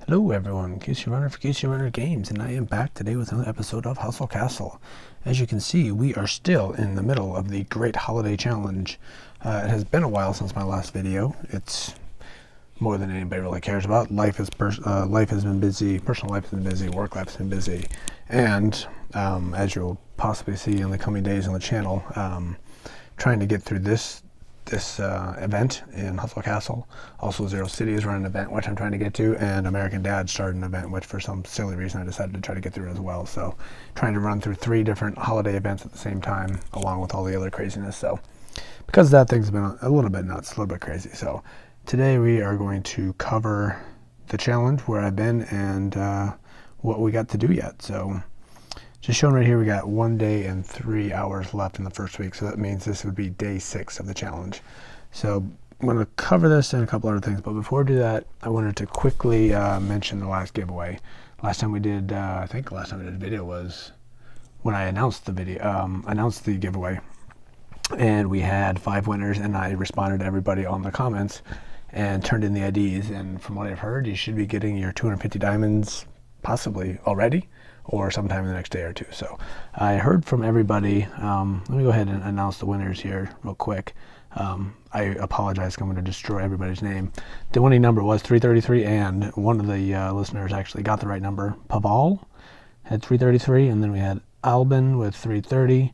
Hello everyone, QC Runner for QC Runner Games, and I am back today with another episode of Hustle Castle. As you can see, we are still in the middle of the Great Holiday Challenge. It has been a while since my last video. It's more than anybody really cares about. Life has been busy, personal life has been busy, work life has been busy, and as you'll possibly see in the coming days on the channel, trying to get through this event in Hustle Castle. Also, Zero City is running an event which I'm trying to get to, and American Dad started an event which for some silly reason I decided to try to get through as well. So trying to run through 3 different holiday events at the same time along with all the other craziness. So because that thing's been a little bit nuts, a little bit crazy. So today we are going to cover the challenge, where I've been, and what we got to do yet. So just showing right here, we got 1 day and 3 hours left in the first week, so that means this would be day 6 of the challenge. So I'm going to cover this and a couple other things, but before I do that, I wanted to quickly mention the last giveaway. Last time we did, I think the last time we did a video was when I announced the giveaway, and we had 5 winners, and I responded to everybody on the comments and turned in the IDs, and from what I've heard, you should be getting your 250 diamonds possibly already, or sometime in the next day or 2. So I heard from everybody. Let me go ahead and announce the winners here real quick. I apologize, I'm going to destroy everybody's name. The winning number was 333, and one of the listeners actually got the right number. Pavol had 333, and then we had Albin with 330,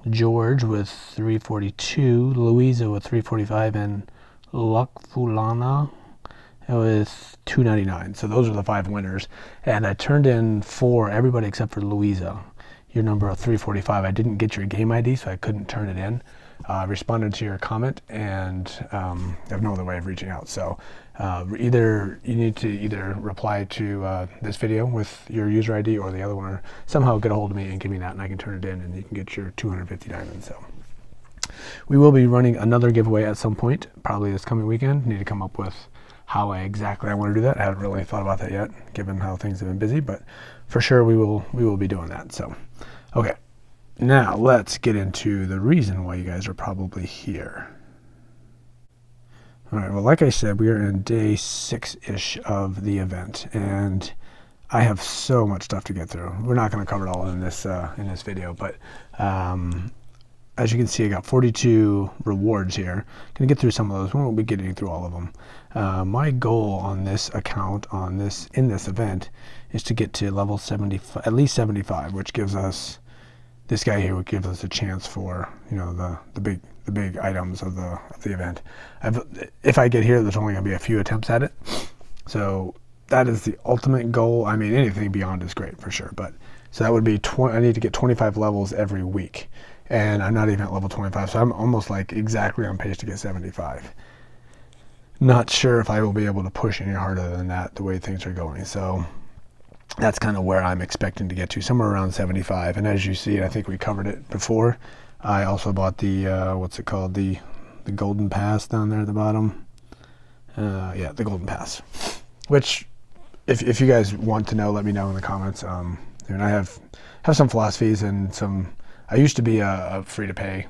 George with 342, Luiza with 345, and Lluc Fullana with 299. So those are the 5 winners, and I turned in 4, everybody except for Luiza, your number of 345. I didn't get your game ID, so I couldn't turn it in. I responded to your comment, and I have no other way of reaching out. So either you need to either reply to this video with your user ID, or the other one, or somehow get a hold of me and give me that, and I can turn it in, and you can get your 250 diamonds. So we will be running another giveaway at some point, probably this coming weekend. Need to come up with how exactly I want to do that. I haven't really thought about that yet, given how things have been busy, but for sure we will be doing that. So, okay, now let's get into the reason why you guys are probably here. All right, well, like I said, we are in day 6-ish of the event, and I have so much stuff to get through. We're not going to cover it all in this video, but as you can see, I got 42 rewards here. Gonna get through some of those. We won't be getting through all of them. My goal on this account, in this event, is to get to level 75, at least 75, which gives us, this guy here would give us a chance for, you know, the big items of the event. If I get here, there's only gonna be a few attempts at it. So that is the ultimate goal. I mean, anything beyond is great for sure, but so that would be I need to get 25 levels every week. And I'm not even at level 25, so I'm almost like exactly on pace to get 75. Not sure if I will be able to push any harder than that, the way things are going. So that's kind of where I'm expecting to get to, somewhere around 75. And as you see, I think we covered it before, I also bought the, what's it called, the Golden Pass down there at the bottom. Yeah, the Golden Pass. Which, if you guys want to know, let me know in the comments. And I have some philosophies and some. I used to be a free-to-play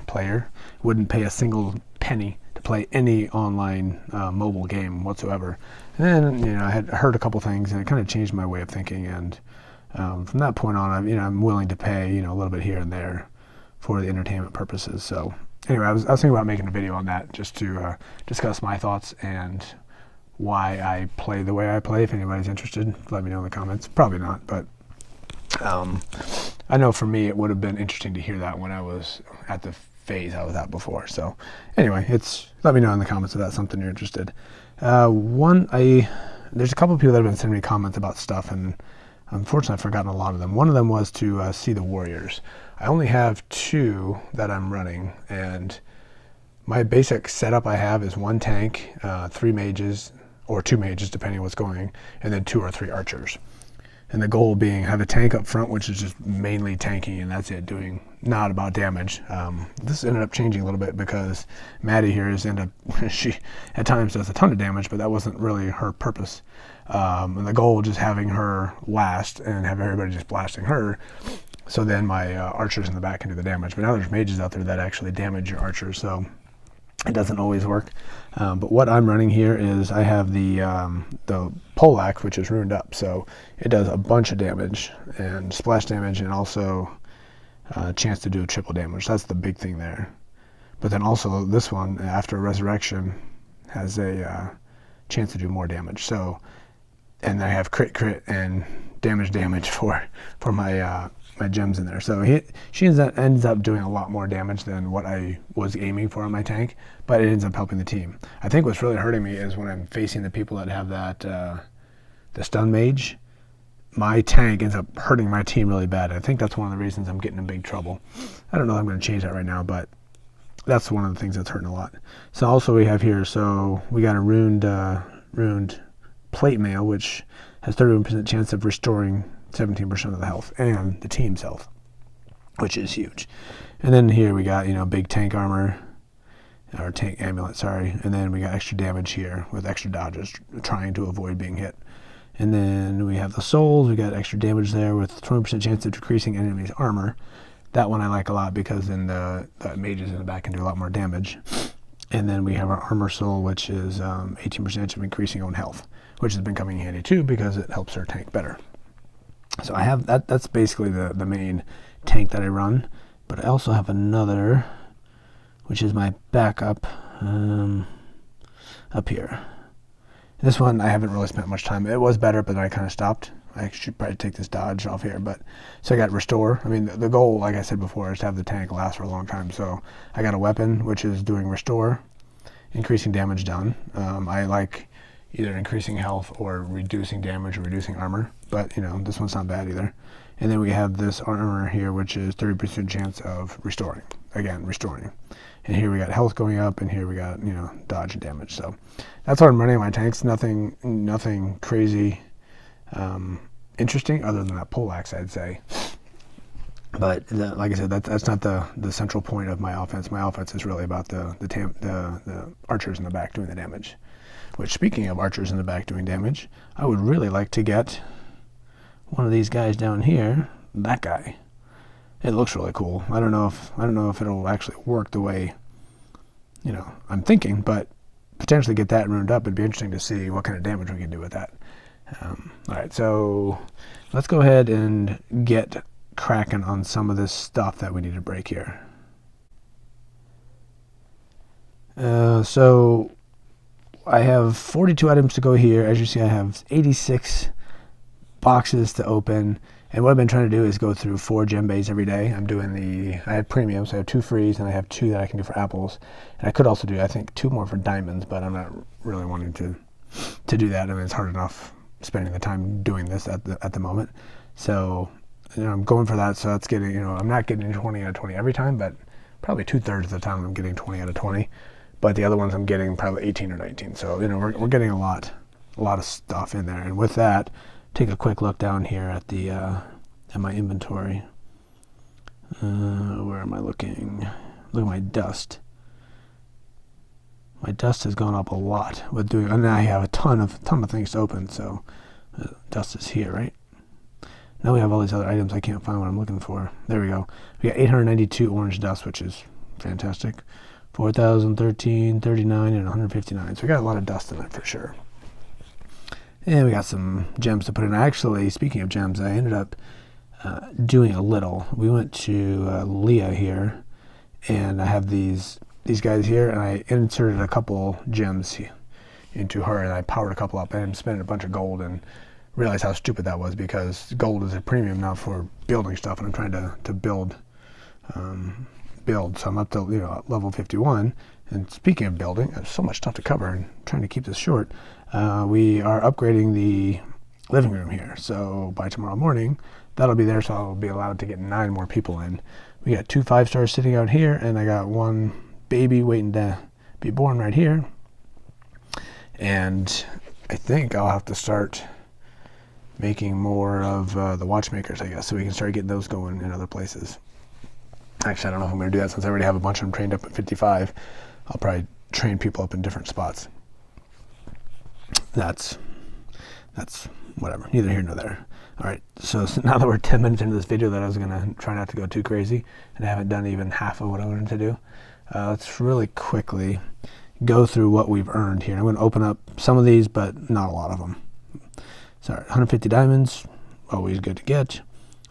player. Wouldn't pay a single penny to play any online mobile game whatsoever. And then, you know, I had heard a couple things, and it kind of changed my way of thinking. And from that point on, I'm willing to pay, you know, a little bit here and there for the entertainment purposes. So anyway, I was thinking about making a video on that, just to discuss my thoughts and why I play the way I play. If anybody's interested, let me know in the comments. Probably not, but I know for me it would have been interesting to hear that when I was at the phase I was at before. So anyway, let me know in the comments if that's something you're interested. There's a couple of people that have been sending me comments about stuff, and unfortunately I've forgotten a lot of them. One of them was to see the warriors. I only have 2 that I'm running, and my basic setup I have is 1 tank, 3 mages, or 2 mages depending on what's going, and then 2 or 3 archers. And the goal being have a tank up front, which is just mainly tanking, and that's it, doing not about damage. This ended up changing a little bit because Maddie here she at times does a ton of damage, but that wasn't really her purpose. And the goal was just having her last and have everybody just blasting her. So then my archers in the back can do the damage. But now there's mages out there that actually damage your archers. So It doesn't always work. But what I'm running here is I have the Polax, which is ruined up. So it does a bunch of damage and splash damage, and also a chance to do triple damage. That's the big thing there. But then also this one, after resurrection, has a chance to do more damage. So, and I have crit and damage for my my gems in there. So she ends up doing a lot more damage than what I was aiming for on my tank, but it ends up helping the team. I think what's really hurting me is when I'm facing the people that have that the stun mage. My tank ends up hurting my team really bad. I think that's one of the reasons I'm getting in big trouble. I don't know if I'm going to change that right now, but that's one of the things that's hurting a lot. So also we have here, so we got a ruined plate mail, which has 31% chance of restoring 17% of the health and the team's health, which is huge. And then here we got, big tank armor, or tank amulet, sorry. And then we got extra damage here with extra dodges, trying to avoid being hit. And then we have the souls. We got extra damage there with 20% chance of decreasing enemies' armor. That one I like a lot because then the mages in the back can do a lot more damage. And then we have our armor soul, which is 18% of increasing own health, which has been coming in handy too because it helps our tank better. So I have that. That's basically the main tank that I run. But I also have another, which is my backup up here. This one I haven't really spent much time. It was better, but then I kind of stopped. I should probably take this dodge off here. But so I got restore. I mean, the goal, like I said before, is to have the tank last for a long time. So I got a weapon, which is doing restore, increasing damage done. I like either increasing health or reducing damage or reducing armor. But, this one's not bad either. And then we have this armor here, which is 30% chance of restoring. Again, restoring. And here we got health going up, and here we got, dodge and damage. So that's what I'm running my tanks. Nothing crazy interesting other than that poleaxe, I'd say. But like I said, that's not the central point of my offense. My offense is really about the archers in the back doing the damage. Which, speaking of archers in the back doing damage, I would really like to get one of these guys down here. That guy. It looks really cool. I don't know if it'll actually work the way I'm thinking, but potentially get that ruined up. It'd be interesting to see what kind of damage we can do with that. All right, so let's go ahead and get cracking on some of this stuff that we need to break here. So I have 42 items to go here. As you see, I have 86 boxes to open. And what I've been trying to do is go through 4 gem bays every day. I have premiums, so I have 2 frees, and I have 2 that I can do for apples. And I could also do, I think, 2 more for diamonds, but I'm not really wanting to do that. I mean, it's hard enough spending the time doing this at the moment. So, I'm going for that. So that's getting, I'm not getting 20 out of 20 every time, but probably 2/3 of the time I'm getting 20 out of 20. But the other ones I'm getting probably 18 or 19. So, we're getting a lot of stuff in there. And with that, take a quick look down here at the at my inventory. Where am I looking? Look at my dust. My dust has gone up a lot with doing, and I have a ton of things to open. So dust is here, right? Now we have all these other items. I can't find what I'm looking for. There we go. We got 892 orange dust, which is fantastic. 4,013, 39, and 159. So we got a lot of dust in it for sure. And we got some gems to put in. Actually, speaking of gems, I ended up doing a little. We went to Leah here, and I have these guys here, and I inserted a couple gems into her, and I powered a couple up, and I'm spending a bunch of gold, and realized how stupid that was because gold is a premium now for building stuff, and I'm trying to build. So I'm up to level 51. And speaking of building, there's so much stuff to cover, and trying to keep this short. We are upgrading the living room here, so by tomorrow morning that'll be there, so I'll be allowed to get 9 more people in. We got 2 5-stars sitting out here, and I got 1 baby waiting to be born right here. And I think I'll have to start making more of the watchmakers, I guess, so we can start getting those going in other places. Actually, I don't know if I'm going to do that since I already have a bunch of them trained up at 55. I'll probably train people up in different spots. That's whatever, neither here nor there. All right, so now that we're 10 minutes into this video that I was going to try not to go too crazy, and I haven't done even half of what I wanted to do, Let's really quickly go through what we've earned here. I'm going to open up some of these, but not a lot of them. Sorry, 150 diamonds, always good to get.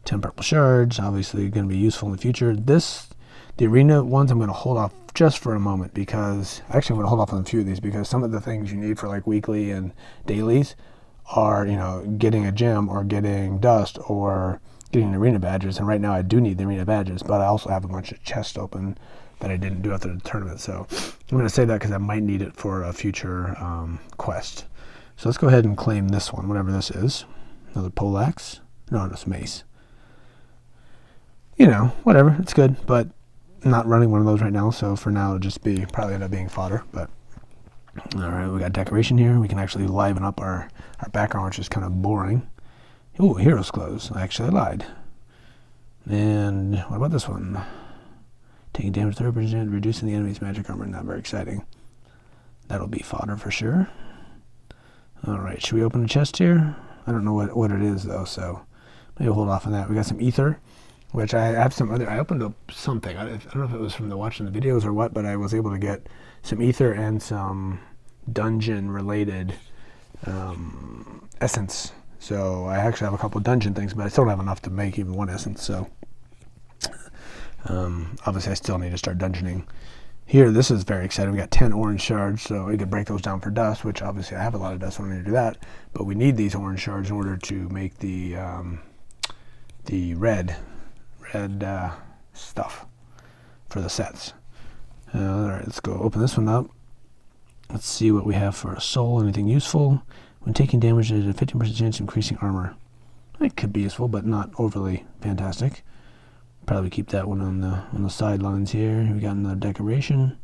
10 purple shards, obviously going to be useful in the future. The arena ones, I'm going to hold off just for a moment because, actually I'm going to hold off on a few of these because some of the things you need for like weekly and dailies are, you know, getting a gem or getting dust or getting arena badges. And right now I do need the arena badges, but I also have a bunch of chests open that I didn't do after the tournament. So I'm going to say that because I might need it for a future quest. So let's go ahead and claim this one, whatever this is. Another poleaxe. No, it's mace. You know, whatever, it's good, but I'm not running one of those right now, so for now it'll just be, probably end up being fodder. But all right, we got decoration here. We can actually liven up our background, which is kind of boring. Ooh, hero's clothes. Actually, I lied. And what about this one? Taking damage 30%, reducing the enemy's magic armor. Not very exciting. That'll be fodder for sure. All right, should we open a chest here? I don't know what it is though, so maybe we'll hold off on that. We got some ether, which I have some other. I opened up something. I don't know if it was from watching the videos or what, but I was able to get some ether and some dungeon-related essence. So I actually have a couple of dungeon things, but I still don't have enough to make even one essence. So obviously, I still need to start dungeoning. Here, this is very exciting. We got 10 orange shards, so we could break those down for dust, which obviously I have a lot of dust, so I don't need to do that. But we need these orange shards in order to make the red stuff for the sets. All right, let's go open this one up. Let's see what we have for a soul. Anything useful? When taking damage, there's a 15% chance of increasing armor. It could be useful, but not overly fantastic. Probably keep that one on the sidelines here. We got another decoration.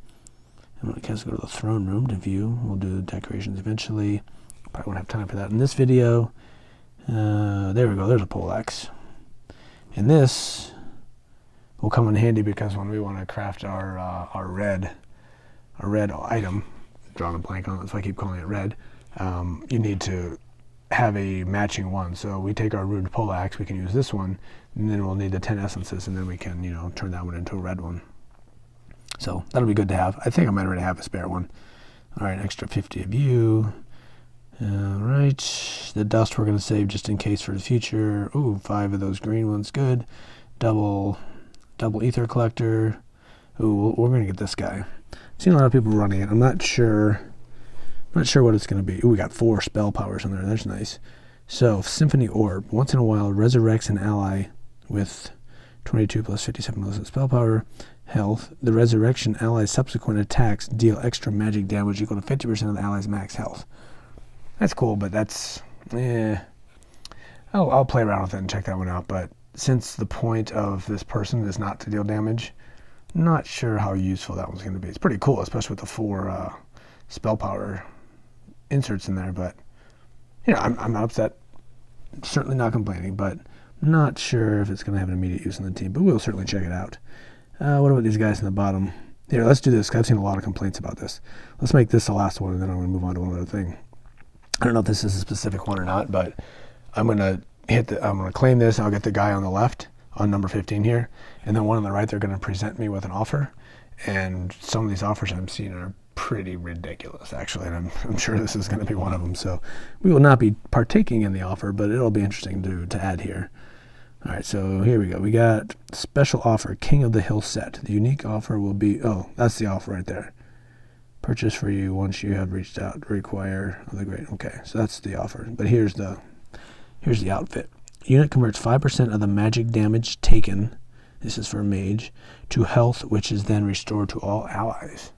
And when it comes to go to the throne room to view, we'll do the decorations eventually. Probably won't have time for that in this video. There we go. There's a poleaxe. And this will come in handy because when we want to craft our red item, drawing a blank on it, so I keep calling it red. You need to have a matching one. So we take our ruined poleaxe, we can use this one, and then we'll need the 10 essences, and then we can, you know, turn that one into a red one. So that'll be good to have. I think I might already have a spare one. All right, extra 50 of you. All right, the dust we're going to save just in case for the future. Ooh, 5 of those green ones, good. Double ether collector. Ooh, we're going to get this guy. I've seen a lot of people running it. I'm not sure what it's going to be. Ooh, we got 4 spell powers in there. That's nice. So, Symphony Orb. Once in a while, resurrects an ally with 22 plus 57 plus spell power health. The resurrection ally's subsequent attacks deal extra magic damage equal to 50% of the ally's max health. That's cool, but that's... I'll play around with it and check that one out. But since the point of this person is not to deal damage, not sure how useful that one's going to be. It's pretty cool, especially with the 4 spell power inserts in there, but you know, I'm not upset, certainly not complaining, but not sure if it's going to have an immediate use in the team, but we'll certainly check it out. What about these guys in the bottom? Here, let's do this. I've seen a lot of complaints about this. Let's make this the last one, and then I'm going to move on to one other thing. I don't know if this is a specific one or not, but I'm going to claim this, and I'll get the guy on the left on number 15 here, and then one on the right, they're going to present me with an offer, and some of these offers I'm seeing are pretty ridiculous, actually, and I'm sure this is going to be one of them. So we will not be partaking in the offer, but it'll be interesting to add here. All right, so here we go. We got special offer, King of the Hill set. The unique offer will be, oh, that's the offer right there. Purchase for you once you have reached out. Require the great. Okay, so that's the offer. But here's the outfit. Unit converts 5% of the magic damage taken. This is for a mage to health, which is then restored to all allies.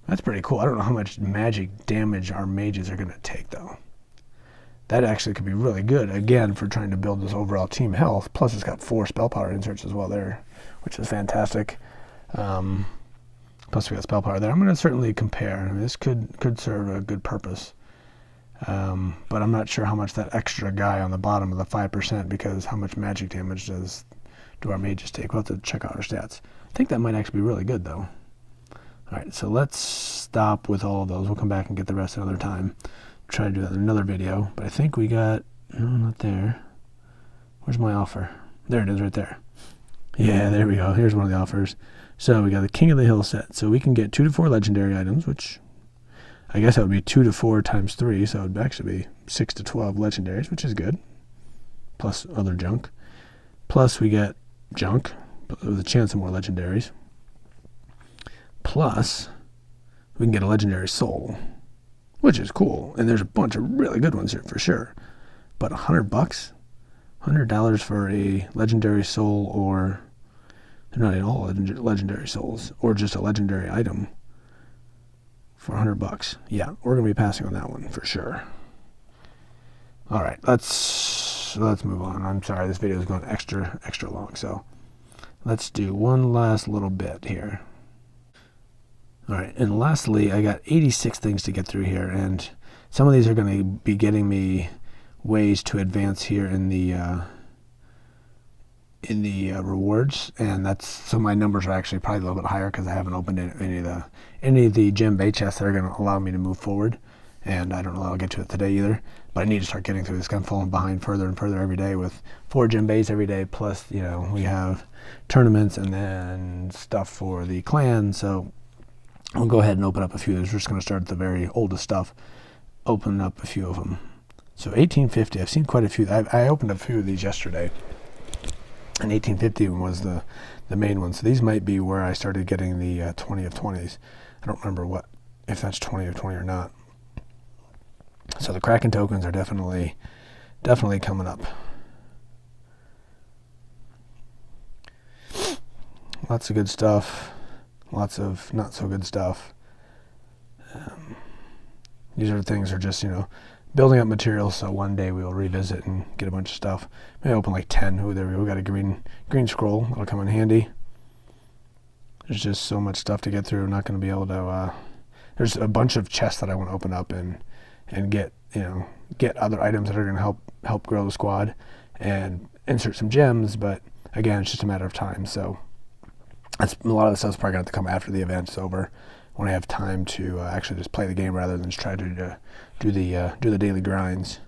That's pretty cool. I don't know how much magic damage our mages are going to take, though. That actually could be really good, again, for trying to build this overall team health. Plus, it's got 4 spell power inserts as well there, which is fantastic. Plus, we got spell power there. I'm going to certainly compare. I mean, this could serve a good purpose. But I'm not sure how much that extra guy on the bottom of the 5%, because how much magic damage do our mages take? We'll have to check out our stats. I think that might actually be really good, though. All right, so let's stop with all of those. We'll come back and get the rest another time. Try to do that in another video. But I think we got... No, not there. Where's my offer? There it is right there. Yeah, there we go. Here's one of the offers. So we got the King of the Hill set. So we can get 2 to 4 legendary items, which I guess that would be 2 to 4 times 3. So it would actually be 6 to 12 legendaries, which is good. Plus other junk. Plus we get junk, but with a chance of more legendaries. Plus we can get a legendary soul, which is cool. And there's a bunch of really good ones here for sure. But $100? $100 for a legendary soul, or they're not in all legendary souls, or just a legendary item for $100. Yeah, we're gonna be passing on that one for sure. All right, let's move on. I'm sorry, this video is going extra long, so let's do one last little bit here. All right, and lastly, I got 86 things to get through here, and some of these are going to be getting me ways to advance here in the rewards, and that's, so my numbers are actually probably a little bit higher because I haven't opened any of the gem bay chests that are going to allow me to move forward, and I don't know I'll get to it today either, but I need to start getting through this. I'm falling behind further and further every day with 4 gem bays every day, plus we have tournaments and then stuff for the clan, so I'll go ahead and open up a few. We're just going to start at the very oldest stuff, open up a few of them. So 1850, I've seen quite a few. I opened up a few of these yesterday, and 1850 was the main one. So these might be where I started getting the 20 of 20s. I don't remember if that's 20 of 20 or not. So the Kraken tokens are definitely coming up. Lots of good stuff. Lots of not so good stuff. These are things are just, building up materials, so one day we will revisit and get a bunch of stuff. Maybe open like 10. Oh, there we go. We got a green scroll. That'll come in handy. There's just so much stuff to get through. I'm not going to be able to... there's a bunch of chests that I want to open up and get, get other items that are going to help grow the squad and insert some gems, but again, it's just a matter of time, so... That's, a lot of the stuff's probably going to have to come after the event's over, when I have time to actually just play the game rather than just try to do the daily grinds.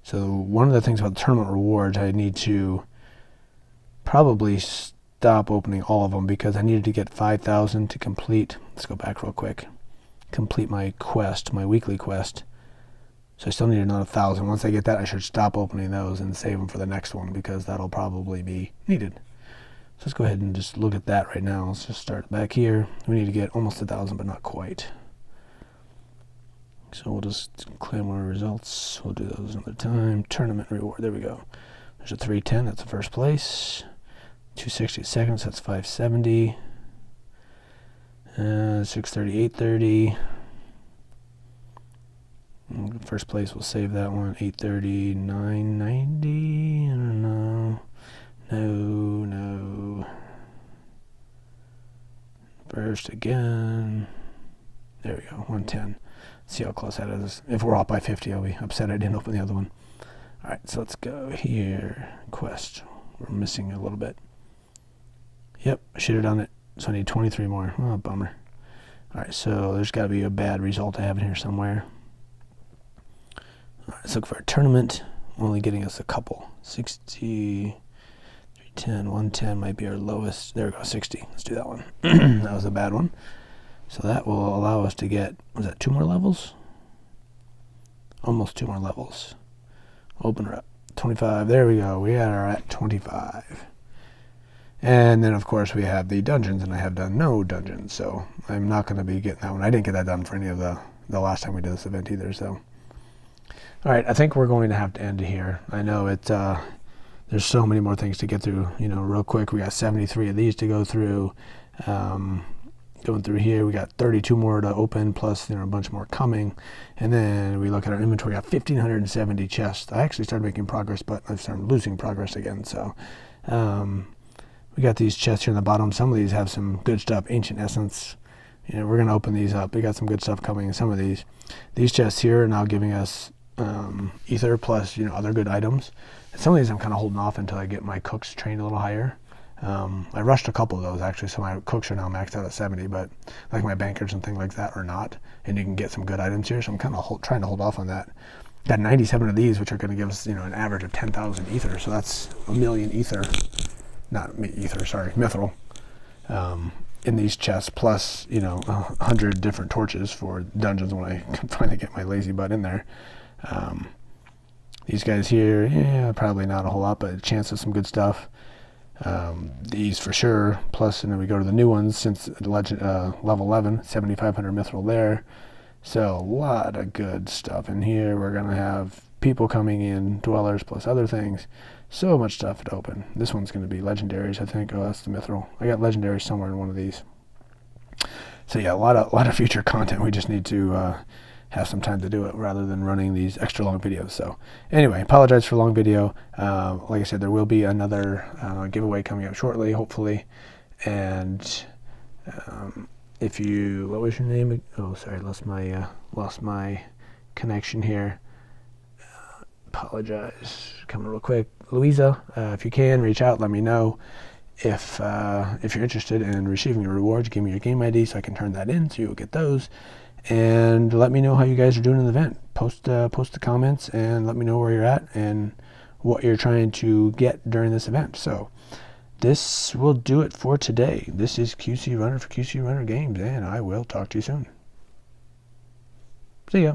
So one of the things about the tournament rewards, I need to probably stop opening all of them because I needed to get 5,000 to complete. Let's go back real quick. Complete my quest, my weekly quest. So I still need another 1,000. Once I get that, I should stop opening those and save them for the next one because that'll probably be needed. So let's go ahead and just look at that right now. Let's just start back here. We need to get almost 1,000, but not quite. So we'll just claim our results. We'll do those another time. Tournament reward. There we go. There's a 310. That's the first place. 260 seconds. That's 570. 630, 830. First place, we'll save that one. 830, 990. I don't know. No. First again. There we go, 110. See how close that is. If we're off by 50, I'll be upset I didn't open the other one. All right, so let's go here. Quest. We're missing a little bit. Yep, I should have done it. So I need 23 more. Oh, bummer. All right, so there's got to be a bad result I have in here somewhere. All right, let's look for a tournament. Only getting us a couple. 60... 10, 110 might be our lowest. There we go, 60. Let's do that one. That was a bad one. So that will allow us to get, was that 2 more levels? Almost 2 more levels. Open her up. 25. There we go. We are at 25. And then, of course, we have the dungeons, and I have done no dungeons, so I'm not going to be getting that one. I didn't get that done for any of the last time we did this event either, so. All right, I think we're going to have to end it here. I know it... there's so many more things to get through, real quick. We got 73 of these to go through. Going through here, we got 32 more to open, plus a bunch more coming. And then we look at our inventory, we got 1,570 chests. I actually started making progress, but I've started losing progress again. So we got these chests here in the bottom. Some of these have some good stuff, Ancient Essence. We're going to open these up. We got some good stuff coming in some of these. These chests here are now giving us ether plus, other good items. Some of these I'm kind of holding off until I get my cooks trained a little higher. I rushed a couple of those actually, so my cooks are now maxed out at 70, but like my bankers and things like that are not, and you can get some good items here, so I'm kind of trying to hold off on that. Got 97 of these, which are going to give us, an average of 10,000 ether, so that's a million ether, not ether, sorry, mithril. in these chests, plus 100 different torches for dungeons when I can finally get my lazy butt in there. These guys here, yeah, probably not a whole lot, but a chance of some good stuff. These for sure, plus, and then we go to the new ones since level 11, 7,500 mithril there. So a lot of good stuff in here. We're going to have people coming in, dwellers plus other things. So much stuff to open. This one's going to be legendaries, I think. Oh, that's the mithril. I got legendaries somewhere in one of these. So yeah, a lot of future content. We just need to have some time to do it rather than running these extra long videos. So anyway, apologize for a long video. Like I said, there will be another giveaway coming up shortly, hopefully. And if you, what was your name? Oh, sorry, lost my connection here. Apologize. Coming real quick. Luiza, if you can, reach out, let me know. If you're interested in receiving your rewards, give me your game ID so I can turn that in so you'll get those. And let me know how you guys are doing in the event. Post the comments and let me know where you're at and what you're trying to get during this event. So this will do it for today. This is QC Runner for QC Runner Games, and I will talk to you soon. See ya.